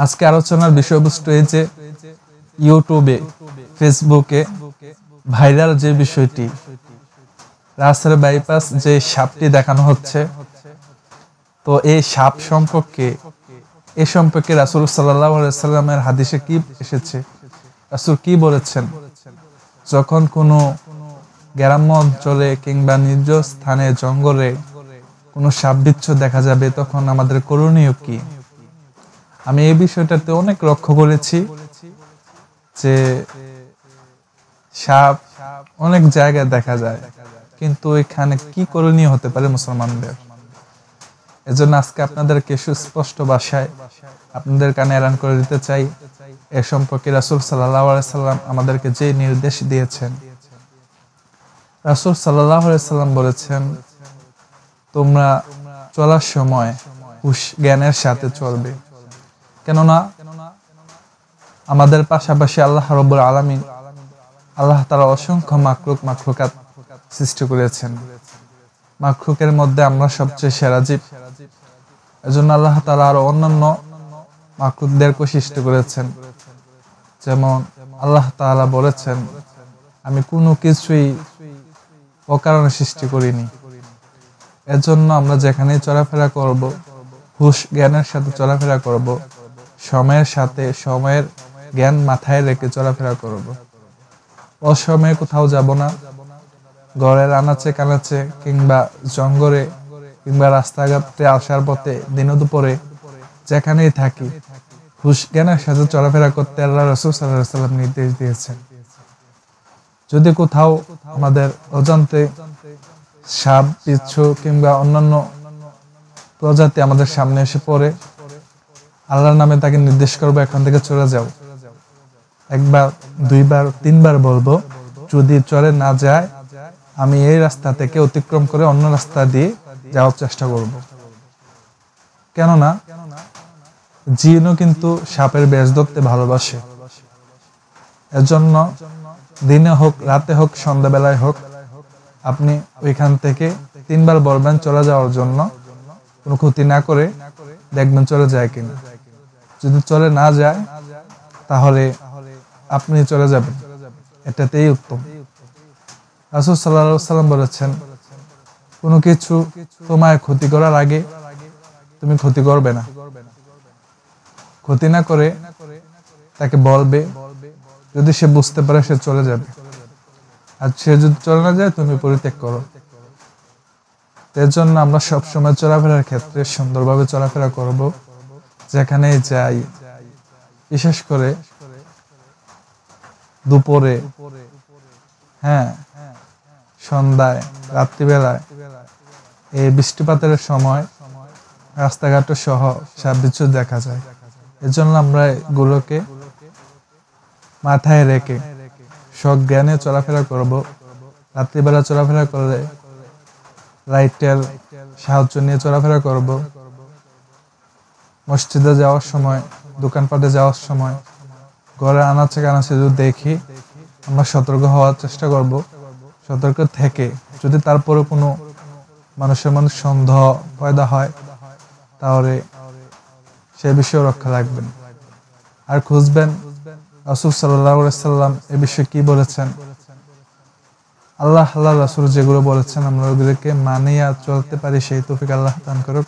আজকে আলোচনার বিষয়বস্তু এই যে ইউটিউবে ফেসবুকে ভাইরাল যে বিষয়টি রাস্তার বাইপাস যে সাপটি দেখানো হচ্ছে, তো এই সাপ সম্পর্কে রাসূল সাল্লাল্লাহু আলাইহি ওয়াসাল্লামের হাদিসে কি এসেছে, রাসূল কি বলেছেন, যখন কোনো গ্রাম্য অঞ্চলে কিংবা নির্জন স্থানে জঙ্গলে কোনো সাপ বিচ্ছু দেখা যাবে তখন আমাদের করণীয় কি। আমি এই বিষয়টাতে অনেক লক্ষ্য করেছি যে সাপ অনেক জায়গায় দেখা যায়, কিন্তু এখানে কি করণীয় হতে পারে মুসলমানদের। এজন্য আজকে আপনাদেরকে সুস্পষ্ট ভাষায় আপনাদের কানে এলান করে দিতে চাই এ সম্পর্কে রাসূল সাল্লাল্লাহু আলাইহি সাল্লাম আমাদেরকে যে নির্দেশ দিয়েছেন। রাসূল সাল্লাল্লাহু আলাইহি সাল্লাম বলেছেন, তোমরা চলার সময় হুশ জ্ঞানের সাথে চলবে, কেননা আমাদের পাশাপাশি আল্লাহ রাব্বুল আলামিন আল্লাহ তাআলা অসংখ্য মাখলুকাত সৃষ্টি করেছেন। মাখলুকের মধ্যে আমরা সবচেয়ে সেরা জীব, এজন্য আল্লাহ তাআলা আরো অন্যান্য মাখলুকদেরকে সৃষ্টি করেছেন। যেমন আল্লাহ তাআলা বলেছেন, আমি কোনো কিছুই অকারণে সৃষ্টি করিনি। এজন্য আমরা যেখানে চলাফেরা করব হুশ জ্ঞানের সাথে চলাফেরা করব, সময়ের সাথে সময়ের জ্ঞান মাথায় রেখে চলাফেরা করব। অসময়ে কোথাও যাব না, ঘরের আনাচে কানাচে কিংবা জঙ্গলে কিংবা রাস্তাঘাটে আসার পথে দিনে দুপুরে যেখানেই থাকি হুশ জ্ঞানের সাথে চলাফেরা করতে আল্লাহ রাসূল সাল্লাল্লাহু আলাইহি ওয়াসাল্লাম নির্দেশ দিয়েছেন। যদি কোথাও আমাদের অজান্তে সাপ বিচ্ছু কিংবা অন্যান্য প্রজাতি আমাদের সামনে এসে পড়ে, আল্লাহর নামে তাকে নির্দেশ করবো এখান থেকে চলে যাও। একবার, দুইবার, তিনবার বলবো, যদি চলে না যায় আমি এই রাস্তা থেকে অতিক্রম করে অন্য রাস্তা দিয়ে যাওয়ার চেষ্টা করব। কেননা জিনও কিন্তু সাপের বেশ ধরতে ভালোবাসে। এজন্য দিনে হোক, রাতে হোক, সন্ধ্যাবেলায় হোক, আপনি ওইখান থেকে তিনবার বলবেন চলে যাওয়ার জন্য, কোনো ক্ষতি না করে দেখবেন চলে যায় কিনা। যদি চলে না যায় তাহলে আপনি চলে যাবেন, এটাতেই উত্তম। রাসূল সাল্লাল্লাহু আলাইহি ওয়াসাল্লাম বলেছেন, কোনো কিছু তোমায় ক্ষতি করার আগে তুমি ক্ষতি করবে না, ক্ষতি না করে তাকে বলবে, যদি সে বুঝতে পারে সে চলে যাবে, আর সে যদি চলে না যায় তুমি পরিত্যাগ করো। এর জন্য আমরা সবসময় চলাফেরার ক্ষেত্রে সুন্দরভাবে চলাফেরা করব, যেখানে যাই, বিশেষ করে দুপুরে, সন্ধ্যায়, রাত্রিবেলায়, এই বৃষ্টিপাতের সময় রাস্তাঘাট সহ সাপ বিচ্ছু দেখা যায়। এর জন্য আমরা এগুলোকে মাথায় রেখে সজ্ঞানে চলাফেরা করব। রাত্রিবেলা চলাফেরা করলে লাইটের সাহায্য নিয়ে চলাফেরা করব। মসজিদে যাওয়ার সময়, দোকানপাটে যাওয়ার সময়, ঘরে আনাচে কানাচে যদি দেখি আমরা সতর্ক হওয়ার চেষ্টা করব। সতর্ক থেকে যদি তারপরে কোনো মানুষের মধ্যে সন্দেহ পয়দা হয় তাহলে সে বিষয়ে রক্ষা রাখবেন। আর খুঁজবেন রাসূল সাল্লাল্লাহু আলাইহি ওয়াসাল্লাম এ বিষয়ে কি বলেছেন। আল্লাহ রাসূল যেগুলো বলেছেন আমরা ওগুলোকে মানিয়ে চলতে পারি, সেই তৌফিক আল্লাহ দান করুক।